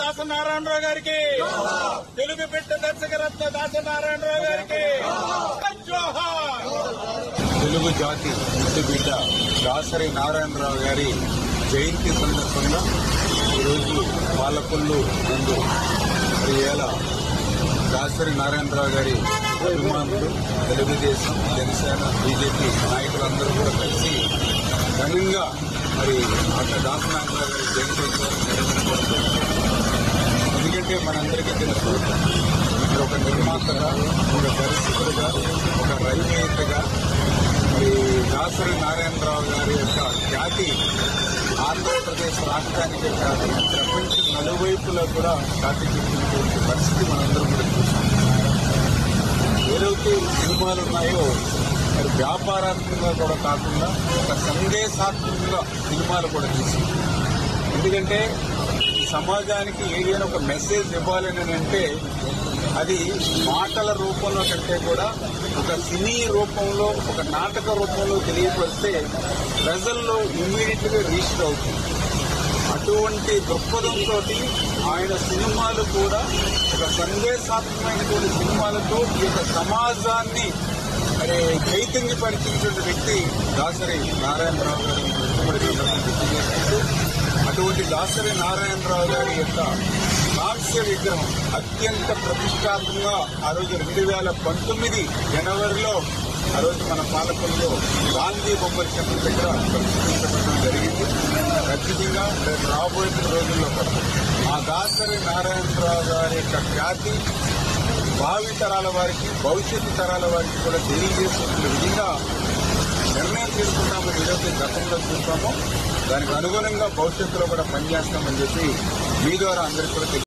దాసనారాయణరావు గారికి, తెలుగు బిడ్డ దర్శకరత్న దాసనారాయణరావు గారికి జోహార్. తెలుగు జాతి ముద్దు బిడ్డ దాసరి నారాయణరావు గారి జయంతి సందర్భంగా ఈరోజు పాలకొల్లు నందు ఏళ్ళ దాసరి నారాయణరావు గారి అభిమానులు, తెలుగుదేశం, జనసేన, బీజేపీ నాయకులందరూ కూడా కలిసి ఘనంగా అక్కడ దాసనారాయణరావు గారి జయంతి నిర్వహించుకోవడం. ఎందుకంటే మనందరికీ తెలుసు, ఇక్కడ ఒక నిర్మాతగా, ఒక దర్శకుడుగా, ఒక రచయితగా దాసరి నారాయణరావు గారి యొక్క ఖ్యాతి ఆంధ్రప్రదేశ్ రాష్ట్రానికే కాదు, ప్రపంచం నలువైపులో కూడా ఖ్యాతి చెందినటువంటి పరిస్థితి మనందరం కూడా చూసాం. ఏదైతే సినిమాలు ఉన్నాయో వ్యాపారాత్మకంగా కూడా కాకుండా ఒక సందేశాత్మకంగా సినిమాలు కూడా తీసాం. ఎందుకంటే సమాజానికి ఏదైనా ఒక మెసేజ్ ఇవ్వాలని అంటే అది మాటల రూపంలో కంటే కూడా ఒక సినీ రూపంలో, ఒక నాటక రూపంలో తెలియపరిస్తే ప్రజల్లో ఇమ్మీడియట్ గా రీచ్ అవుతుంది. అటువంటి దృక్పథంతో ఆయన సినిమాలు కూడా ఒక సందేశాత్మకమైనటువంటి సినిమాలతో ఈ యొక్క సమాజాన్ని చైతన్యపరిచినటువంటి వ్యక్తి దాసరి నారాయణరావు గారు గుర్తు చేసుకుంటూ, అటువంటి దాసరి నారాయణరావు గారి యొక్క కాంస్య విగ్రహం అత్యంత ప్రతిష్టాత్మకంగా ఆ రోజు 2019 జనవరిలో ఆ రోజు మన పాలకుల్లో గాంధీ బొమ్మల టెంపుల్ దగ్గర ప్రతిష్ఠించడం జరిగింది. ఖచ్చితంగా రాబోయే రోజుల్లో కూడా ఆ దాసరి నారాయణరావు గారి యొక్క ఖ్యాతి భావి తరాల వారికి, భవిష్యత్తు తరాల వారికి కూడా తెలియజేసే విధంగా నిర్ణయం తీసుకుంటామని ఏదైతే గతంలో చూస్తామో దానికి అనుగుణంగా భవిష్యత్తులో కూడా పనిచేస్తామని చెప్పి మీ ద్వారా అందరికీ కూడా